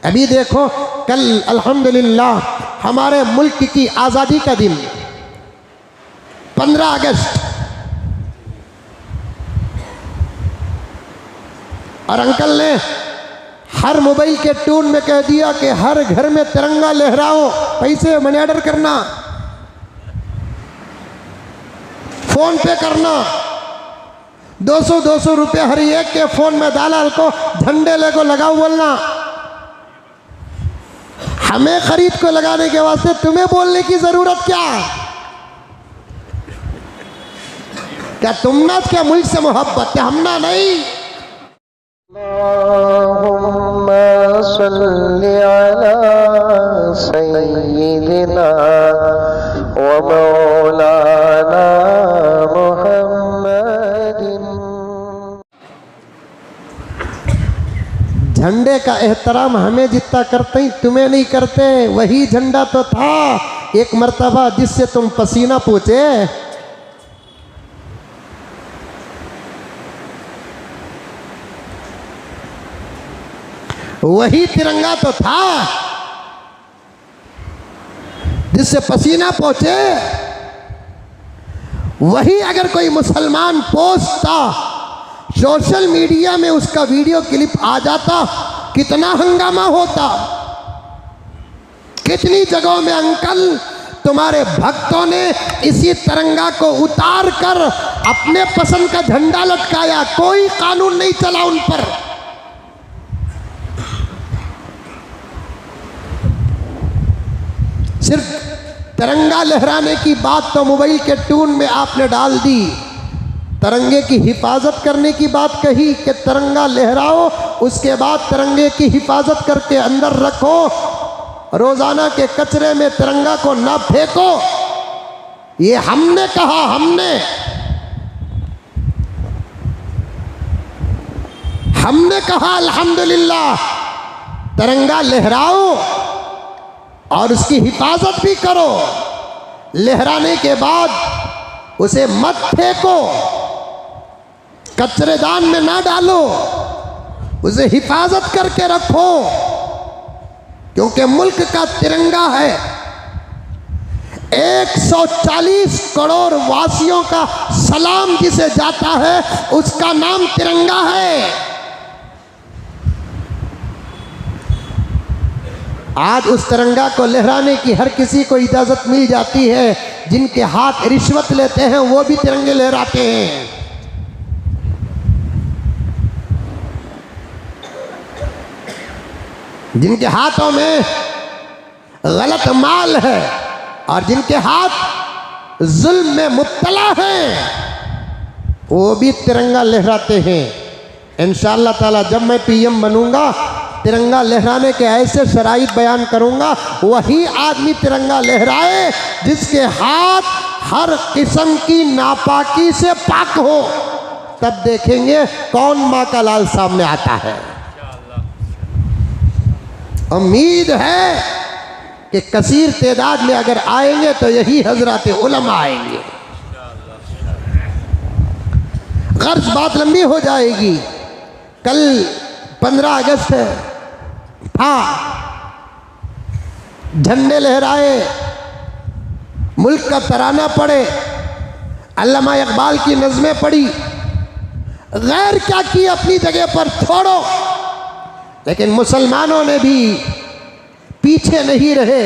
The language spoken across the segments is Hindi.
अभी देखो कल अल्हम्दुलिल्लाह हमारे मुल्क की आज़ादी का दिन 15 अगस्त, और अंकल ने हर मोबाइल के टून में कह दिया कि हर घर में तिरंगा लहराओ, पैसे मनी ऑर्डर करना, फोन पे करना, 200 रुपये हर एक के फोन में दालाल को झंडे लेको लगाओ बोलना। हमें खरीद को लगाने के वास्ते तुम्हें बोलने की जरूरत क्या तुमना क्या मुल्क से मोहब्बत है, हमना नहीं। अल्लाहुम्मा सल्ली अला सय्यिदिना व मौलाना मुहम्मदिन। झंडे का एहतराम हमें जितना करते ही तुम्हें नहीं करते। वही झंडा तो था एक मर्तबा जिससे तुम पसीना पोंछे। वही तिरंगा तो था जिससे पसीना पोंछे। वही अगर कोई मुसलमान पोस्टता, सोशल मीडिया में उसका वीडियो क्लिप आ जाता, कितना हंगामा होता। कितनी जगहों में अंकल तुम्हारे भक्तों ने इसी तिरंगा को उतार कर अपने पसंद का झंडा लटकाया, कोई कानून नहीं चला उन पर। सिर्फ तिरंगा लहराने की बात तो मोबाइल के टून में आपने डाल दी। तिरंगे की हिफाजत करने की बात कही कि तिरंगा लहराओ, उसके बाद तिरंगे की हिफाजत करके अंदर रखो, रोजाना के कचरे में तिरंगा को ना फेंको। ये हमने कहा, हमने कहा अल्हम्दुलिल्लाह तिरंगा लहराओ और उसकी हिफाजत भी करो। लहराने के बाद उसे मत फेंको, कचरेदान में ना डालो, उसे हिफाजत करके रखो, क्योंकि मुल्क का तिरंगा है। 140 करोड़ वासियों का सलाम जिसे जाता है उसका नाम तिरंगा है। आज उस तिरंगा को लहराने की हर किसी को इजाजत मिल जाती है। जिनके हाथ रिश्वत लेते हैं वो भी तिरंगे लहराते हैं। जिनके हाथों में गलत माल है और जिनके हाथ जुल्म में मुब्तला हैं वो भी तिरंगा लहराते हैं। इंशाअल्लाह ताला जब मैं पीएम बनूंगा तिरंगा लहराने के ऐसे शराइत बयान करूंगा, वही आदमी तिरंगा लहराए जिसके हाथ हर किस्म की नापाकी से पाक हो। तब देखेंगे कौन माँ का लाल सामने आता है। उम्मीद है कि कसीर तादाद में अगर आएंगे तो यही हजरत उलमा आएंगे। गर्ज बात लंबी हो जाएगी। कल 15 अगस्त था, झंडे लहराए, मुल्क का तराना पड़े, अल्लामा इकबाल की नज़में पढ़ी। गैर क्या की अपनी जगह पर छोड़ो, लेकिन मुसलमानों ने भी पीछे नहीं रहे।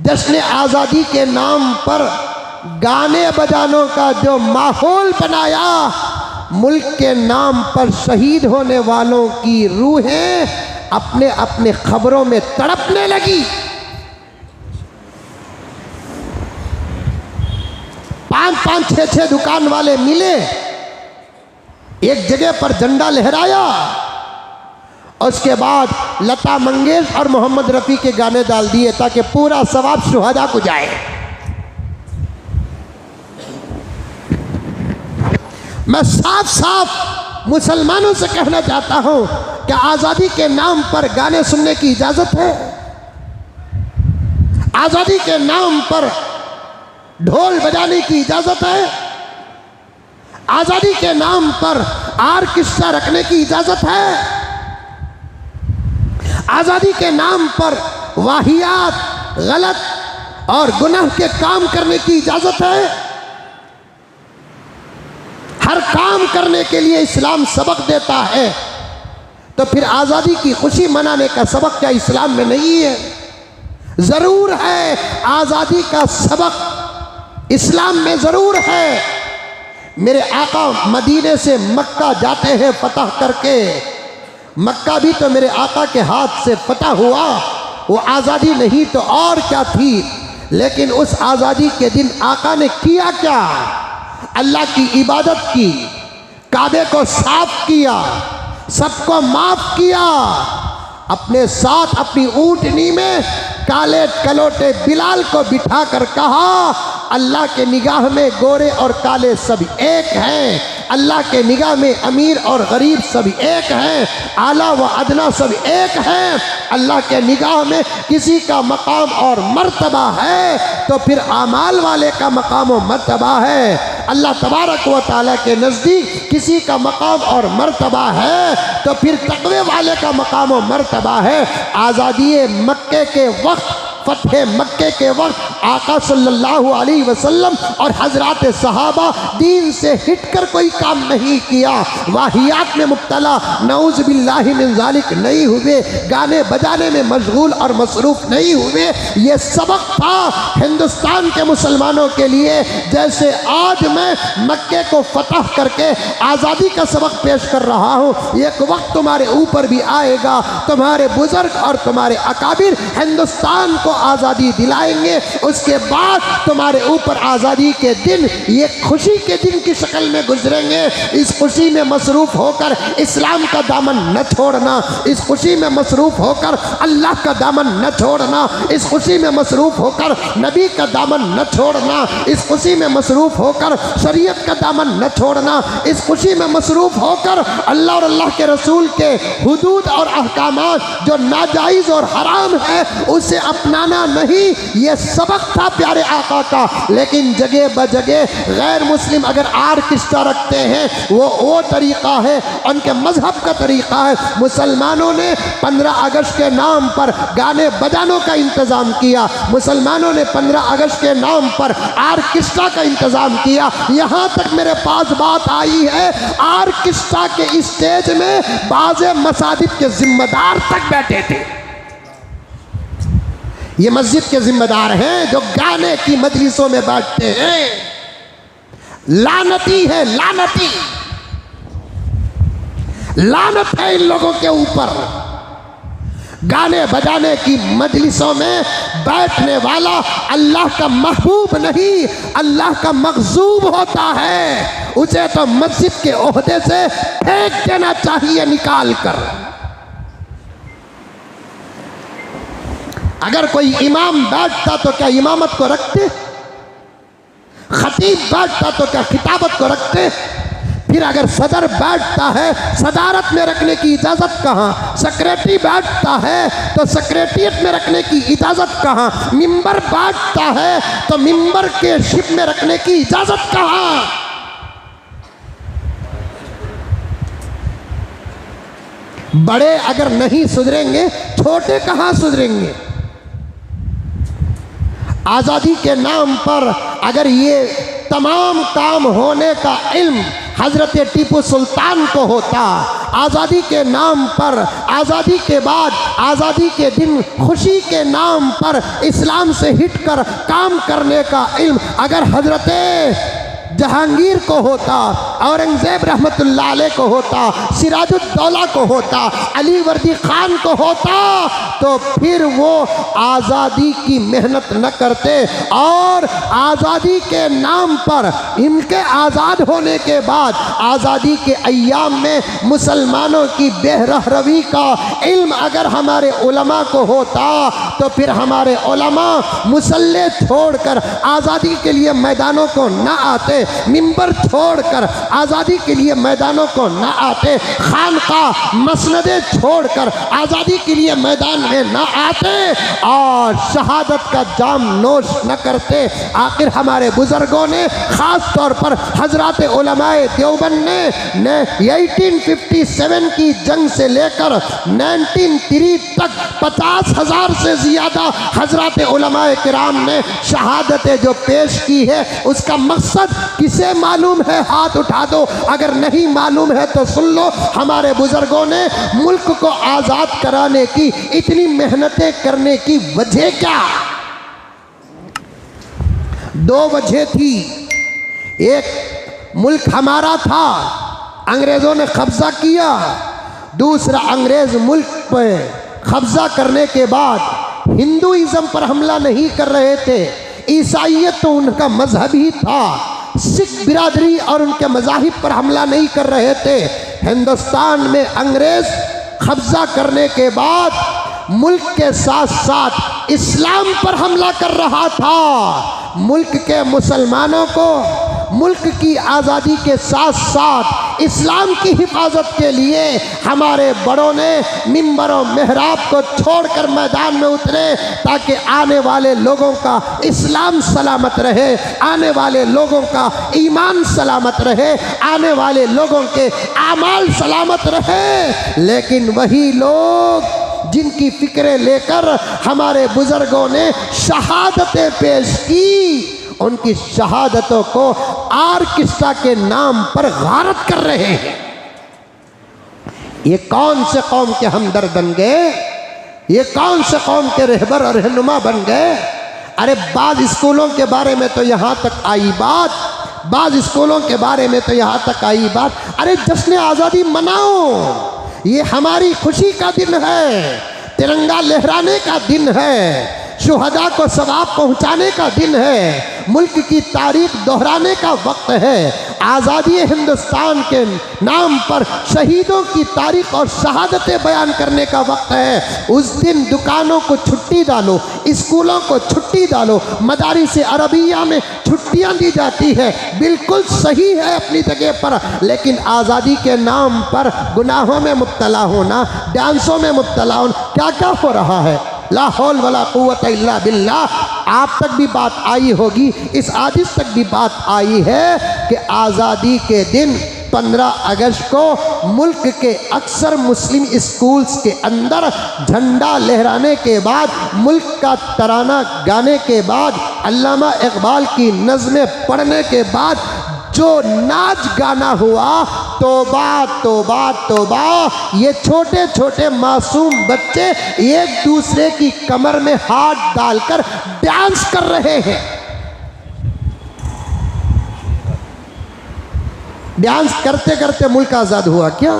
जश्न आज़ादी के नाम पर गाने बजानों का जो माहौल बनाया, मुल्क के नाम पर शहीद होने वालों की रूहें अपने अपने खबरों में तड़पने लगी। 5-5, 6-6 दुकान वाले मिले, एक जगह पर झंडा लहराया, उसके बाद लता मंगेशकर और मोहम्मद रफ़ी के गाने डाल दिए ताकि पूरा सवाब शुहदा को जाए। मैं साफ साफ मुसलमानों से कहना चाहता हूं कि आज़ादी के नाम पर गाने सुनने की इजाज़त है। आज़ादी के नाम पर ढोल बजाने की इजाज़त है। आज़ादी के नाम पर आर्केस्ट्रा रखने की इजाज़त है। आज़ादी के नाम पर वाहियात, गलत और गुनाह के काम करने की इजाज़त है। हर काम करने के लिए इस्लाम सबक देता है, तो फिर आज़ादी की खुशी मनाने का सबक क्या इस्लाम में नहीं है? ज़रूर है, आज़ादी का सबक इस्लाम में ज़रूर है। मेरे आका मदीने से मक्का जाते हैं फतह करके। मक्का भी तो मेरे आका के हाथ से फतह हुआ, वो आज़ादी नहीं तो और क्या थी। लेकिन उस आज़ादी के दिन आका ने किया क्या? अल्लाह की इबादत की, काबे को साफ किया, सबको माफ किया, अपने साथ अपनी ऊँटनी में काले कलोटे बिलाल को बिठा कर कहा, अल्लाह के निगाह में गोरे और काले सब एक हैं, अल्लाह के निगाह में अमीर और गरीब सब एक हैं, आला व अदना सब एक हैं। अल्लाह के निगाह में किसी का मकाम और मर्तबा है तो फिर आमाल वाले का मकाम और मर्तबा है। अल्लाह तबारक व तआला के नज़दीक किसी का मकाम और मर्तबा है तो फिर तक़वे वाले का मकाम और मर्तबा है। आज़ादी मक्के के वक्त, फतह मक्के के वक्त आका सल्लल्लाहु अलैहि वसल्लम और हजरात सहाबा दीन से हिटकर कोई काम नहीं किया, वाहियात में मुब्तला नऊज़ बिल्लाहि मिन ज़ालिक नहीं हुए, गाने बजाने में मशगूल और मसरूफ़ नहीं हुए। ये सबक था हिंदुस्तान के मुसलमानों के लिए। जैसे आज मैं मक्के को फतह करके आज़ादी का सबक पेश कर रहा हूँ, एक वक्त तुम्हारे ऊपर भी आएगा, तुम्हारे बुजुर्ग और तुम्हारे अकाबिर हिंदुस्तान को आज़ादी दिलाएंगे। उसके बाद तुम्हारे ऊपर आज़ादी के दिन ये खुशी के दिन की शक्ल में गुजरेंगे। इस खुशी में मसरूफ़ होकर इस्लाम का दामन न छोड़ना, इस खुशी में मसरूफ़ होकर अल्लाह का दामन न छोड़ना, इस खुशी में मसरूफ़ होकर नबी का दामन न छोड़ना, इस खुशी में मसरूफ़ होकर शरीयत का दामन न छोड़ना, इस खुशी में मसरूफ़ होकर अल्लाह और अल्लाह के रसूल के हुदूद और अहकामात जो नाजायज़ और हराम है उसे अपनाना नहीं। ये सबक था प्यारे आका का। लेकिन जगह ब जगह गैर मुस्लिम अगर आर्केस्ट्रा रखते हैं, वो तरीक़ा है, उनके मजहब का तरीक़ा है। मुसलमानों ने 15 अगस्त के नाम पर गाने बजानों का इंतज़ाम किया, मुसलमानों ने 15 अगस्त के नाम पर आर्केस्ट्रा का इंतज़ाम किया। यहाँ तक मेरे पास बात आई है, आर्केस्ट्रा के स्टेज में बाज़े मसाजिद के जिम्मेदार तक बैठे थे। ये मस्जिद के जिम्मेदार हैं जो गाने की मजलिसों में बैठते हैं। लानती है, लानती, लानत है इन लोगों के ऊपर। गाने बजाने की मजलिसों में बैठने वाला अल्लाह का महबूब नहीं, अल्लाह का मग़ज़ूब होता है। उसे तो मस्जिद के ओहदे से फेंक देना चाहिए निकाल कर। अगर कोई इमाम बैठता तो क्या इमामत को रखते? खतीब बैठता तो क्या खिताबत को रखते? फिर अगर सदर बैठता है, सदारत में रखने की इजाज़त कहाँ? सेक्रेटरी बैठता है तो सेक्रेटरिएट में रखने की इजाज़त कहाँ? मिंबर बैठता है तो मिंबर के शिप में रखने की इजाज़त कहाँ? बड़े अगर नहीं सुधरेंगे, छोटे कहाँ सुधरेंगे? आज़ादी के नाम पर अगर ये तमाम काम होने का इल्म हज़रत टीपू सुल्तान को होता, आज़ादी के नाम पर, आज़ादी के बाद, आज़ादी के दिन खुशी के नाम पर इस्लाम से हिटकर काम करने का इल्म अगर हज़रत जहांगीर को होता, औरंगज़ेब रहमतुल्लाह अलैह को होता, सिराजुद्दौला को होता, अली वर्दी खान को होता, तो फिर वो आज़ादी की मेहनत न करते और आज़ादी के नाम पर इनके आज़ाद होने के बाद आज़ादी के अय्याम में मुसलमानों की बेरहरवी का इल्म अगर हमारे उलमा को होता तो फिर हमारे उलमा मुसल्ले छोड़कर आज़ादी के लिए मैदानों को न आते, मिंबर छोड़कर आज़ादी के लिए मैदानों को न आते, खानका मसनदे छोड़कर आज़ादी के लिए मैदान में न आते और शहादत का जाम नोश न करते। आखिर हमारे बुज़ुर्गों ने ख़ास तौर पर हज़रात उलमाए देवबंद ने 1857 की जंग से लेकर 1903 तक 50,000 से ज़्यादा हज़रात उलमाए किराम ने शहादतें जो पेश की है, उसका मकसद किसे मालूम है? हाथ उठा दो। अगर नहीं मालूम है तो सुन लो। हमारे बुजुर्गों ने मुल्क को आज़ाद कराने की इतनी मेहनतें करने की वजह क्या? 2 वजह थी। एक, मुल्क हमारा था, अंग्रेज़ों ने कब्ज़ा किया। दूसरा, अंग्रेज़ मुल्क पर कब्ज़ा करने के बाद हिंदुइज़्म पर हमला नहीं कर रहे थे। ईसाइयत तो उनका मजहब ही था। सिख बिरादरी और उनके मज़ाहिब पर हमला नहीं कर रहे थे। हिंदुस्तान में अंग्रेज़ कब्ज़ा करने के बाद मुल्क के साथ साथ इस्लाम पर हमला कर रहा था। मुल्क के मुसलमानों को मुल्क की आज़ादी के साथ साथ इस्लाम की हिफाजत के लिए हमारे बड़ों ने मिंबर और मेहराब को छोड़कर मैदान में उतरे, ताकि आने वाले लोगों का इस्लाम सलामत रहे, आने वाले लोगों का ईमान सलामत रहे, आने वाले लोगों के आमाल सलामत रहे। लेकिन वही लोग जिनकी फिक्रें लेकर हमारे बुजुर्गों ने शहादतें पेश की, उनकी शहादतों को आर्केस्ट्रा के नाम पर गारत कर रहे हैं। ये कौन से कौम के हमदर्द बन गए? ये कौन से कौम के रहबर और रहनुमा बन गए? अरे बाज़ स्कूलों के बारे में तो यहाँ तक आई बात, बाज़ स्कूलों के बारे में तो यहाँ तक आई बात। अरे जश्न आज़ादी मनाओ, ये हमारी खुशी का दिन है, तिरंगा लहराने का दिन है, शुहदा को सवाब पहुँचाने का दिन है, मुल्क की तारीख दोहराने का वक्त है, आज़ादी हिंदुस्तान के नाम पर शहीदों की तारीख और शहादतें बयान करने का वक्त है। उस दिन दुकानों को छुट्टी डालो, स्कूलों को छुट्टी डालो, मदारिस अरबिया में छुट्टियां दी जाती है, बिल्कुल सही है अपनी जगह पर। लेकिन आज़ादी के नाम पर गुनाहों में मुब्तला होना, डांसों में मुब्तला होना, क्या क्या हो रहा है? ला हौल वला कुव्वत इल्ला बिल्लाह। आप तक भी बात आई होगी, इस आदिश तक भी बात आई है कि आज़ादी के दिन 15 अगस्त को मुल्क के अक्सर मुस्लिम स्कूल्स के अंदर झंडा लहराने के बाद, मुल्क का तराना गाने के बाद, अल्लामा इकबाल की नज़में पढ़ने के बाद जो नाच गाना हुआ, तौबा तौबा तौबा, ये छोटे छोटे मासूम बच्चे एक दूसरे की कमर में हाथ डालकर डांस कर रहे हैं। डांस करते करते मुल्क आज़ाद हुआ क्या?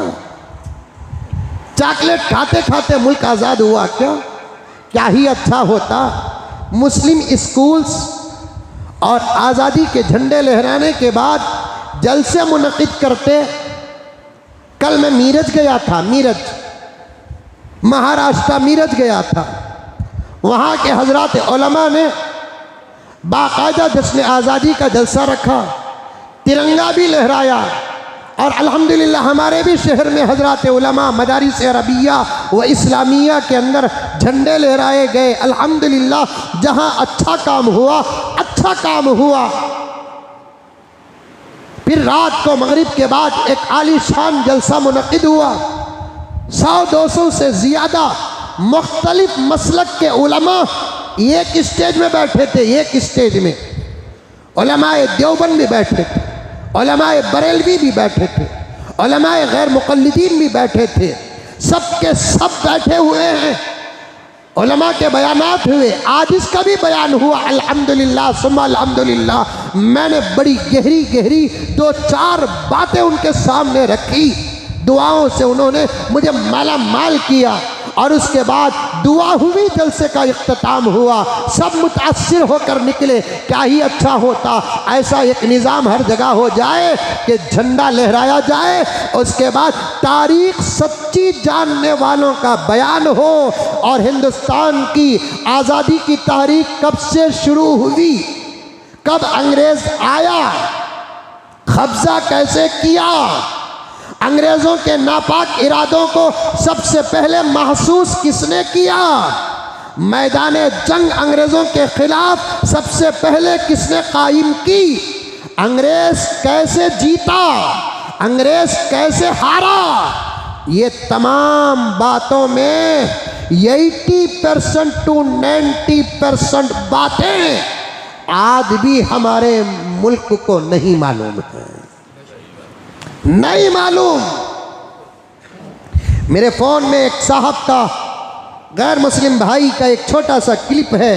चॉकलेट खाते खाते मुल्क आज़ाद हुआ क्या? क्या ही अच्छा होता मुस्लिम स्कूल्स और आज़ादी के झंडे लहराने के बाद जलसे मुनक़िद करते। कल मैं मीरज गया था, मीरज महाराष्ट्र मीरज गया था। वहाँ के हज़रात उलमा ने बाकायदा जश्न आज़ादी का जलसा रखा, तिरंगा भी लहराया। और अल्हम्दुलिल्लाह हमारे भी शहर में हज़रात उलमा मदारिस अरबिया व इस्लामिया के अंदर झंडे लहराए गए। अल्हम्दुलिल्लाह जहाँ अच्छा काम हुआ, अच्छा काम हुआ। फिर रात को मगरिब के बाद एक आलीशान जलसा मुनक़िद हुआ। 100-200 से ज़्यादा मुख्तलिफ मसलक के उलमा एक स्टेज में बैठे थे। एक स्टेज में उलमाए देवबंद भी बैठे थे, उलमाए बरेलवी भी बैठे थे, उलमाए गैर मुक़ल्लिदीन भी बैठे थे। सब के सब बैठे हुए हैं। उलमा के बयानात हुए, आज इसका भी बयान हुआ। अल्हम्दुलिल्लाह सुम्मा अल्हम्दुलिल्लाह। मैंने बड़ी गहरी गहरी 2-4 बातें उनके सामने रखी। दुआओं से उन्होंने मुझे माला माल किया और उसके बाद दुआ हुई, जलसे का इख्तिताम हुआ। सब मुतासिर होकर निकले। क्या ही अच्छा होता ऐसा एक निज़ाम हर जगह हो जाए कि झंडा लहराया जाए, उसके बाद तारीख सच्ची जानने वालों का बयान हो और हिंदुस्तान की आज़ादी की तारीख कब से शुरू हुई, कब अंग्रेज़ आया, कब्ज़ा कैसे किया, अंग्रेज़ों के नापाक इरादों को सबसे पहले महसूस किसने किया, मैदान जंग अंग्रेज़ों के खिलाफ सबसे पहले किसने कायम की, अंग्रेज़ कैसे जीता, अंग्रेज़ कैसे हारा। ये तमाम बातों में 80% to 90% बातें आज भी हमारे मुल्क को नहीं मालूम है, नहीं मालूम। मेरे फोन में एक साहब का, गैर मुस्लिम भाई का एक छोटा सा क्लिप है।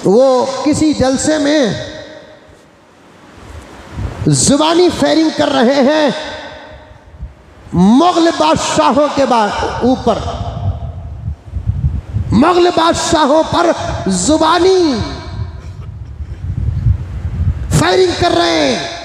वो किसी जलसे में जुबानी फायरिंग कर रहे हैं मुगल बादशाहों के ऊपर, मुगल बादशाहों पर जुबानी फायरिंग कर रहे हैं।